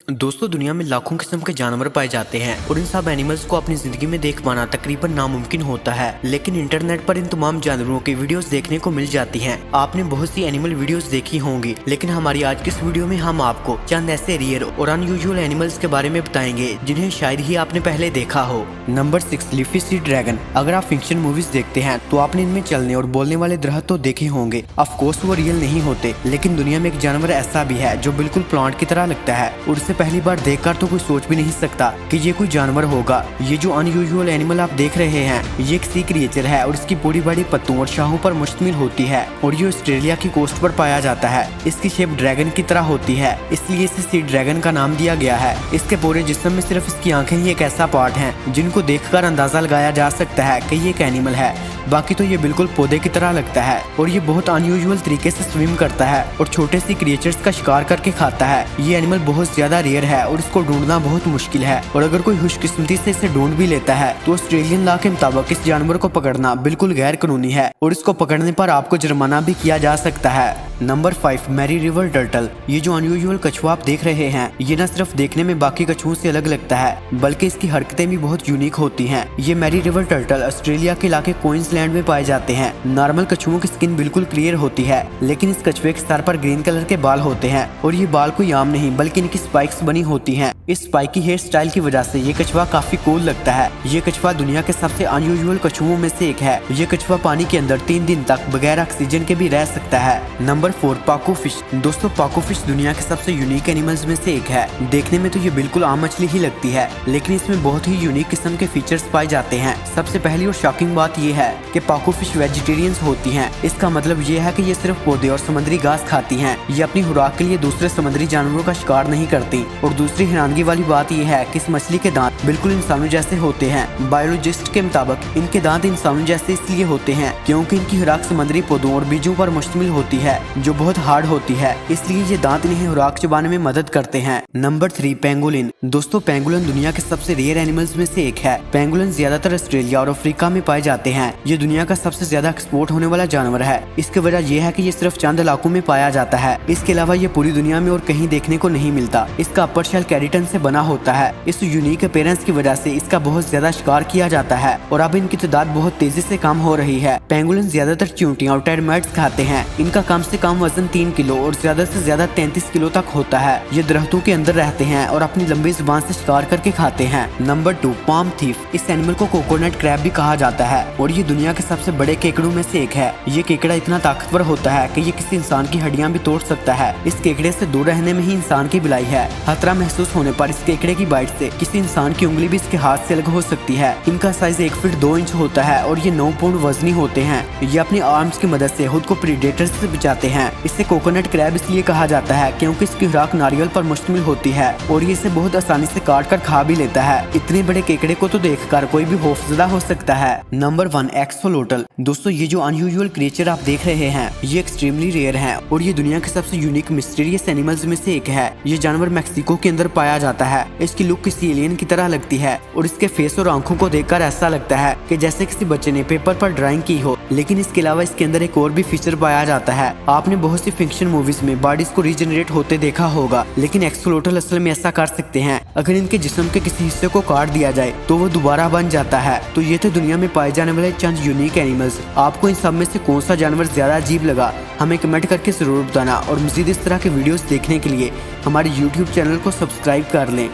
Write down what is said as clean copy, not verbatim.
दोस्तों, दुनिया में लाखों किस्म के जानवर पाए जाते हैं और इन सब एनिमल्स को अपनी जिंदगी में देख पाना तकरीबन नामुमकिन होता है। लेकिन इंटरनेट पर इन तमाम जानवरों की वीडियोस देखने को मिल जाती हैं। आपने बहुत सी एनिमल वीडियोस देखी होंगी, लेकिन हमारी आज की इस वीडियो में हम आपको चंद ऐसे रियर और अनयूजुअल एनिमल्स के बारे में बताएंगे जिन्हें शायद ही आपने पहले देखा हो। Number 6, leafy sea dragon. अगर आप फिक्शन मूवीज देखते हैं तो आपने इनमें चलने और बोलने वाले दरख्त तो देखे होंगे। ऑफ कोर्स वो रियल नहीं होते, लेकिन दुनिया में एक जानवर ऐसा भी है जो बिल्कुल प्लांट की तरह लगता है और उसे पहली बार देखकर तो कोई सोच भी नहीं सकता कि ये कोई जानवर होगा। ये जो अनयूजुअल एनिमल आप देख रहे हैं, ये एक सी क्रिएचर है और इसकी पूरी बॉडी पत्तों और शाहों पर मुश्तमिल होती है और ये ऑस्ट्रेलिया की कोस्ट पर पाया जाता है। इसकी शेप ड्रैगन की तरह होती है, इसलिए इसे सी ड्रैगन का नाम दिया गया है। इसके पूरे जिस्म में सिर्फ इसकी आंखें ही एक ऐसा पार्ट है जिनको देखकर अंदाजा लगाया जा सकता है कि ये एक एनिमल है। बाकी तो ये बिल्कुल पौधे की तरह लगता है और ये बहुत अनयूजुअल तरीके से स्विम करता है और छोटे सी क्रिएचर्स का शिकार करके खाता है। ये एनिमल बहुत ज्यादा रेयर है और इसको ढूंढना बहुत मुश्किल है और अगर कोई खुशकिस्मती से इसे ढूंढ भी लेता है तो ऑस्ट्रेलियन लॉ के मुताबिक इस जानवर को पकड़ना बिल्कुल गैर कानूनी है और इसको पकड़ने पर आपको जुर्माना भी किया जा सकता है। Number 5, Mary river turtle. ये जो अनयूजुअल कछुआ आप देख रहे हैं, ये न सिर्फ देखने में बाकी कछुओं से अलग लगता है बल्कि इसकी हरकतें भी बहुत यूनिक होती हैं। ये मैरी रिवर टर्टल ऑस्ट्रेलिया के इलाके क्वींसलैंड में पाए जाते हैं। नॉर्मल कछुओं की स्किन बिल्कुल क्लियर होती है, लेकिन इस कछुए के सर पर ग्रीन कलर के बाल होते हैं और ये बाल कोई आम नहीं बल्कि इनकी स्पाइक्स बनी होती हैं। इस स्पाइकी हेयर स्टाइल की वजह से ये कछुआ काफी कूल लगता है। ये कछुआ दुनिया के सबसे अनयूजुअल कछुओं में से एक है। ये कछुआ पानी के अंदर 3 दिन तक बगैर ऑक्सीजन के भी रह सकता है। नंबर 4, पाको फिश। दोस्तों, पाको फिश दुनिया के सबसे यूनिक एनिमल्स में से एक है। देखने में तो ये बिल्कुल आम मछली ही लगती है, लेकिन इसमें बहुत ही यूनिक किस्म के फीचर्स पाए जाते हैं। सबसे पहली और शॉकिंग बात ये है कि पाको फिश वेजिटेरियंस होती हैं। इसका मतलब ये है कि ये सिर्फ पौधे और समुद्री घास खाती हैं। ये अपनी खुराक के लिए दूसरे समुद्री जानवरों का शिकार नहीं करती। और दूसरी हैरानगी वाली बात यह है कि इस मछली के दांत बिल्कुल इंसानों जैसे होते हैं। बायोलॉजिस्ट के मुताबिक इनके दांत इंसानों जैसे इसलिए होते हैं क्योंकि इनकी खुराक समुद्री पौधों और बीजों पर मुश्तमिल होती है जो बहुत हार्ड होती है, इसलिए ये दांत इन्हें खुराक चबाने में मदद करते हैं। Number 3, pangolin. दोस्तों, पेंगोलिन दुनिया के सबसे रेयर एनिमल्स में से एक है। पेंगोलिन ज्यादातर ऑस्ट्रेलिया और अफ्रीका में पाए जाते हैं। ये दुनिया का सबसे ज्यादा एक्सपोर्ट होने वाला जानवर है। इसकी वजह यह है कि ये सिर्फ चंद इलाकों में पाया जाता है। इसके अलावा ये पूरी दुनिया में और कहीं देखने को नहीं मिलता। इसका अपर शेल केराटिन से बना होता है। इस यूनिक अपीयरेंस की वजह से इसका बहुत ज्यादा शिकार किया जाता है और अब इनकी तादाद बहुत तेजी से कम हो रही है। पेंगोलिन ज्यादातर चींटियां और टर्माइट्स खाते हैं। इनका कम से कम वजन 3 किलो और ज्यादा से ज्यादा 33 किलो तक होता है। ये दरख्तों के अंदर रहते हैं और अपनी लंबी जुबान से शिकार करके खाते हैं। Number 2, palm thief. इस एनिमल को कोकोनट क्रैब भी कहा जाता है और ये दुनिया के सबसे बड़े केकड़ों में से एक है। ये केकड़ा इतना ताकतवर होता है कि ये किसी इंसान की हड्डियां भी तोड़ सकता है। इस केकड़े से दूर रहने में ही इंसान की भलाई है। खतरा महसूस होने पर इस केकड़े की बाइट से किसी इंसान की उंगली भी इसके हाथ से अलग हो सकती है। इनका साइज 1 फीट 2 इंच होता है और ये 9 पाउंड वजनी होते हैं। ये अपनी आर्म्स की मदद से खुद को प्रीडेटर्स से बचाते हैं। इसे कोकोनट क्रैब इसलिए कहा जाता है क्योंकि इसकी खुराक नारियल पर मुश्तमिल होती है और ये इसे बहुत आसानी से काट कर खा भी लेता है। इतने बड़े केकड़े को तो देखकर कोई भी खौफजदा हो सकता है। Number 1, axolotl. दोस्तों, ये जो अनयूजुअल क्रिएचर आप देख रहे हैं, ये एक्सट्रीमली रेयर है और ये दुनिया के सबसे यूनिक मिस्टीरियस एनिमल्स में से एक है। ये जानवर मैक्सिको के अंदर पाया जाता है। इसकी लुक किसी एलियन की तरह लगती है और इसके फेस और आंखों को देखकर ऐसा लगता है कि जैसे किसी बच्चे ने पेपर पर ड्राइंग की हो। लेकिन इसके अलावा इसके अंदर एक और भी फीचर पाया जाता है। आपने बहुत सी फिक्शन मूवीज में बॉडीज को रीजनरेट होते देखा होगा, लेकिन एक्सोलोटल असल में ऐसा कर सकते हैं। अगर इनके जिस्म के किसी हिस्से को काट दिया जाए तो वो दोबारा बन जाता है। तो ये थे दुनिया में पाए जाने वाले चंद यूनिक एनिमल्स। आपको इन सब में से कौन सा जानवर ज्यादा अजीब लगा, हमें कमेंट करके जरूर बताना और मजीद इस तरह के वीडियोस देखने के लिए हमारे YouTube चैनल को सब्सक्राइब कर लें।